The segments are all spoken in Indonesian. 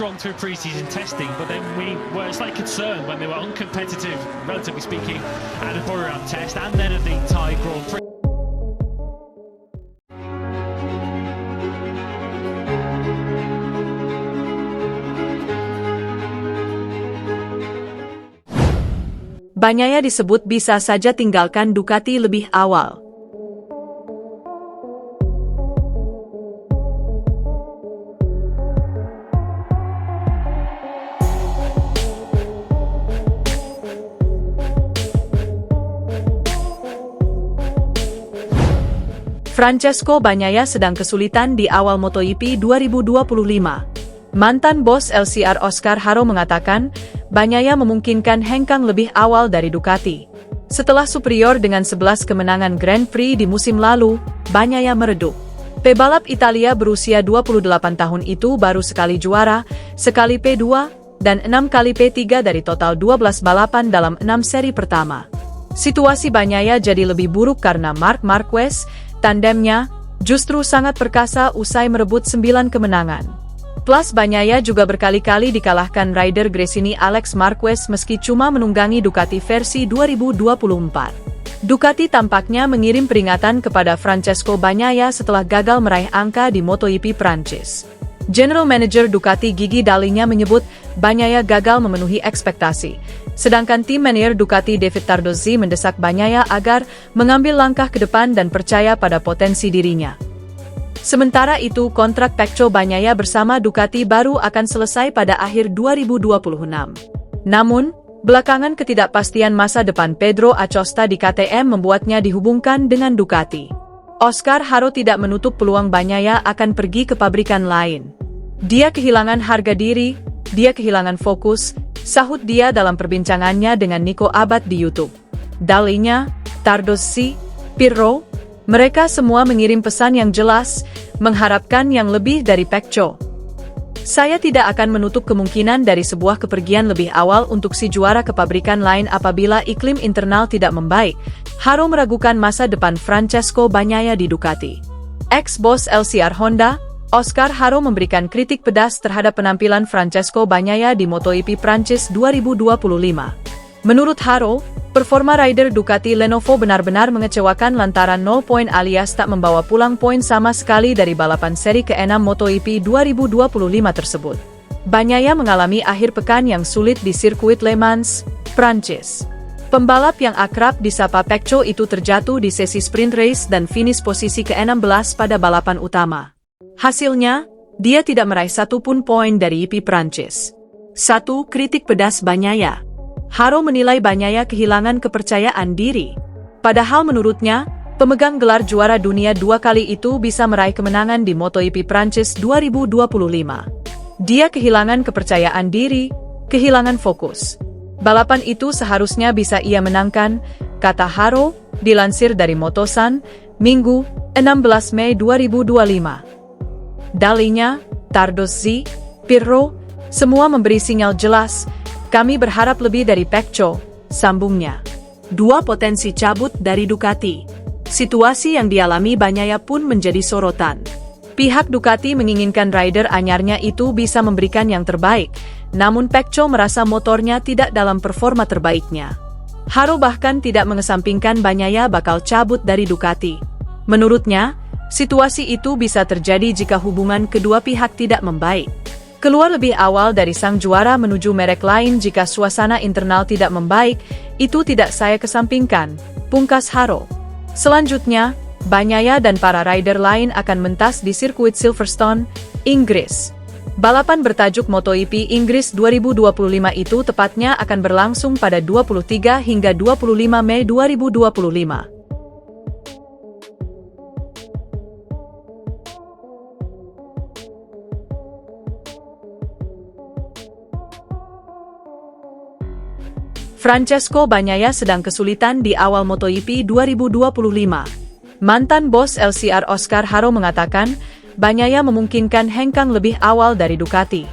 Strong through pre-season testing, but then we were slightly concerned when they were uncompetitive, relatively speaking, at the Buriram test and then at the Thai Grand Prix. Bagnaia disebut bisa saja tinggalkan Ducati lebih awal. Francesco Bagnaia sedang kesulitan di awal MotoGP 2025. Mantan bos LCR Oscar Haro mengatakan, Bagnaia memungkinkan hengkang lebih awal dari Ducati. Setelah superior dengan 11 kemenangan Grand Prix di musim lalu, Bagnaia meredup. Pebalap Italia berusia 28 tahun itu baru sekali juara, sekali P2, dan 6 kali P3 dari total 12 balapan dalam 6 seri pertama. Situasi Bagnaia jadi lebih buruk karena Marc Marquez, tandemnya, justru sangat perkasa usai merebut 9 kemenangan. Plus Bagnaia juga berkali-kali dikalahkan rider Gresini Alex Marquez meski cuma menunggangi Ducati versi 2024. Ducati tampaknya mengirim peringatan kepada Francesco Bagnaia setelah gagal meraih angka di MotoGP Prancis. General Manager Ducati Gigi Dall'Igna menyebut Bagnaia gagal memenuhi ekspektasi. Sedangkan tim manajer Ducati David Tardozzi mendesak Bagnaia agar mengambil langkah ke depan dan percaya pada potensi dirinya. Sementara itu, kontrak Pecco Bagnaia bersama Ducati baru akan selesai pada akhir 2026. Namun, belakangan ketidakpastian masa depan Pedro Acosta di KTM membuatnya dihubungkan dengan Ducati. Oscar Haro tidak menutup peluang Bagnaia akan pergi ke pabrikan lain. Dia kehilangan harga diri, dia kehilangan fokus, sahut dia dalam perbincangannya dengan Nico Abad di YouTube. Dall'Igna, Tardozzi, Pirro, mereka semua mengirim pesan yang jelas, mengharapkan yang lebih dari Pecco. Saya tidak akan menutup kemungkinan dari sebuah kepergian lebih awal untuk si juara ke pabrikan lain apabila iklim internal tidak membaik. Haro meragukan masa depan Francesco Bagnaia di Ducati. Ex-bos LCR Honda, Oscar Haro memberikan kritik pedas terhadap penampilan Francesco Bagnaia di MotoGP Prancis 2025. Menurut Haro, performa rider Ducati Lenovo benar-benar mengecewakan lantaran 0 poin alias tak membawa pulang poin sama sekali dari balapan seri ke-6 MotoGP 2025 tersebut. Bagnaia mengalami akhir pekan yang sulit di sirkuit Le Mans, Prancis. Pembalap yang akrab disapa Pecco itu terjatuh di sesi sprint race dan finish posisi ke-16 pada balapan utama. Hasilnya, dia tidak meraih satupun poin dari GP Prancis. 1. Kritik pedas Bagnaia. Haro menilai Bagnaia kehilangan kepercayaan diri. Padahal menurutnya, pemegang gelar juara dunia 2 kali itu bisa meraih kemenangan di MotoGP Prancis 2025. Dia kehilangan kepercayaan diri, kehilangan fokus. Balapan itu seharusnya bisa ia menangkan, kata Haro, dilansir dari Motosan, Minggu, 16 Mei 2025. Dall'Igna, Tardozzi, Pirro, semua memberi sinyal jelas, kami berharap lebih dari Pecco, sambungnya. 2. Potensi cabut dari Ducati. Situasi yang dialami Bagnaia pun menjadi sorotan. Pihak Ducati menginginkan rider anyarnya itu bisa memberikan yang terbaik, namun Pecco merasa motornya tidak dalam performa terbaiknya. Haro bahkan tidak mengesampingkan Bagnaia bakal cabut dari Ducati. Menurutnya, situasi itu bisa terjadi jika hubungan kedua pihak tidak membaik. Keluar lebih awal dari sang juara menuju merek lain jika suasana internal tidak membaik, itu tidak saya kesampingkan, pungkas Haro. Selanjutnya, Bagnaia dan para rider lain akan mentas di sirkuit Silverstone, Inggris. Balapan bertajuk MotoGP Inggris 2025 itu tepatnya akan berlangsung pada 23 hingga 25 Mei 2025. Francesco Bagnaia sedang kesulitan di awal MotoGP 2025. Mantan bos LCR Oscar Haro mengatakan, Bagnaia memungkinkan hengkang lebih awal dari Ducati.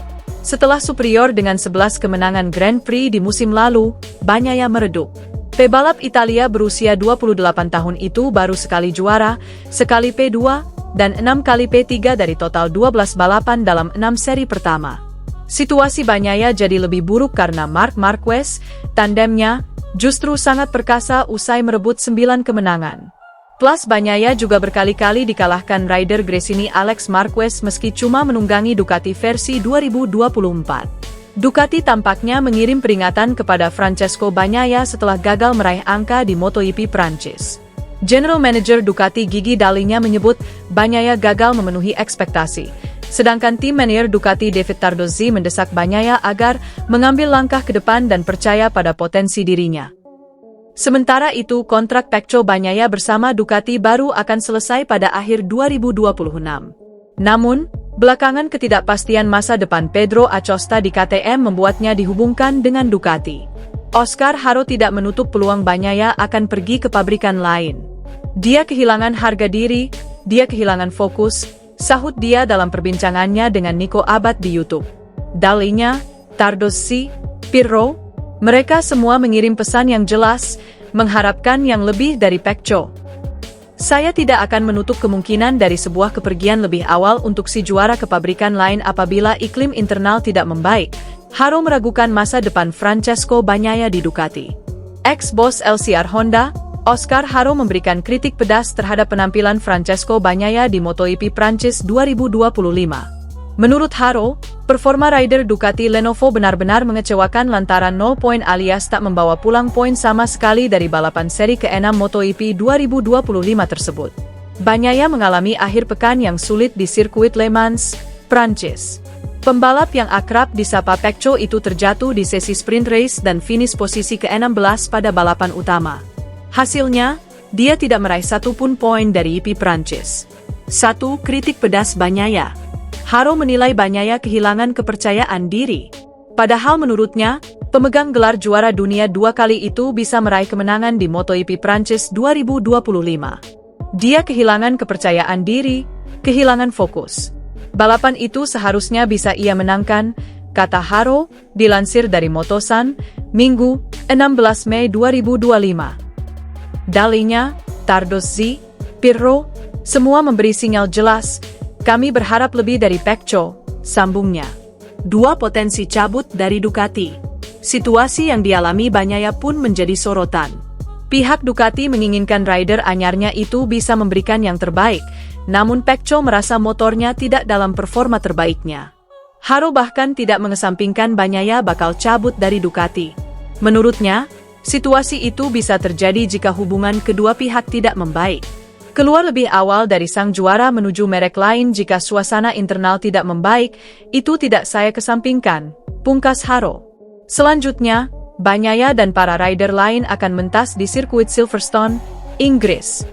Setelah superior dengan 11 kemenangan Grand Prix di musim lalu, Bagnaia meredup. Pebalap Italia berusia 28 tahun itu baru sekali juara, sekali P2, dan 6 kali P3 dari total 12 balapan dalam 6 seri pertama. Situasi Bagnaia jadi lebih buruk karena Marc Marquez, tandemnya, justru sangat perkasa usai merebut 9 kemenangan. Plus Bagnaia juga berkali-kali dikalahkan rider Gresini Alex Marquez meski cuma menunggangi Ducati versi 2024. Ducati tampaknya mengirim peringatan kepada Francesco Bagnaia setelah gagal meraih angka di MotoGP Prancis. General Manager Ducati Gigi Dall'Igna menyebut Bagnaia gagal memenuhi ekspektasi, sedangkan tim manajer Ducati David Tardozzi mendesak Bagnaia agar mengambil langkah ke depan dan percaya pada potensi dirinya. Sementara itu, kontrak Pecco Bagnaia bersama Ducati baru akan selesai pada akhir 2026. Namun, belakangan ketidakpastian masa depan Pedro Acosta di KTM membuatnya dihubungkan dengan Ducati. Oscar Haro tidak menutup peluang Bagnaia akan pergi ke pabrikan lain. Dia kehilangan harga diri, dia kehilangan fokus, sahut dia dalam perbincangannya dengan Nico Abad di YouTube. Dall'Igna, Tardozzi, Pirro, mereka semua mengirim pesan yang jelas, mengharapkan yang lebih dari Pecco. Saya tidak akan menutup kemungkinan dari sebuah kepergian lebih awal untuk si juara ke pabrikan lain apabila iklim internal tidak membaik. Haro meragukan masa depan Francesco Bagnaia di Ducati. Ex-bos LCR Honda, Oscar Haro memberikan kritik pedas terhadap penampilan Francesco Bagnaia di MotoGP Prancis 2025. Menurut Haro, performa rider Ducati Lenovo benar-benar mengecewakan lantaran 0 poin alias tak membawa pulang poin sama sekali dari balapan seri ke-6 MotoGP 2025 tersebut. Bagnaia mengalami akhir pekan yang sulit di sirkuit Le Mans, Prancis. Pembalap yang akrab disapa Pecco itu terjatuh di sesi sprint race dan finish posisi ke-16 pada balapan utama. Hasilnya, dia tidak meraih satupun poin dari GP Prancis. 1. Kritik pedas Bagnaia. Haro menilai Bagnaia kehilangan kepercayaan diri. Padahal menurutnya, pemegang gelar juara dunia 2 kali itu bisa meraih kemenangan di MotoGP Prancis 2025. Dia kehilangan kepercayaan diri, kehilangan fokus. Balapan itu seharusnya bisa ia menangkan, kata Haro, dilansir dari Motosan, Minggu, 16 Mei 2025. Dall'Igna, Tardozzi, Pirro, semua memberi sinyal jelas, kami berharap lebih dari Pecco, sambungnya. 2. Potensi cabut dari Ducati. Situasi yang dialami Bagnaia pun menjadi sorotan. Pihak Ducati menginginkan rider anyarnya itu bisa memberikan yang terbaik, namun Pecco merasa motornya tidak dalam performa terbaiknya. Haro bahkan tidak mengesampingkan Bagnaia bakal cabut dari Ducati. Menurutnya, situasi itu bisa terjadi jika hubungan kedua pihak tidak membaik. Keluar lebih awal dari sang juara menuju merek lain jika suasana internal tidak membaik, itu tidak saya kesampingkan, pungkas Haro. Selanjutnya, Bagnaia dan para rider lain akan mentas di sirkuit Silverstone, Inggris.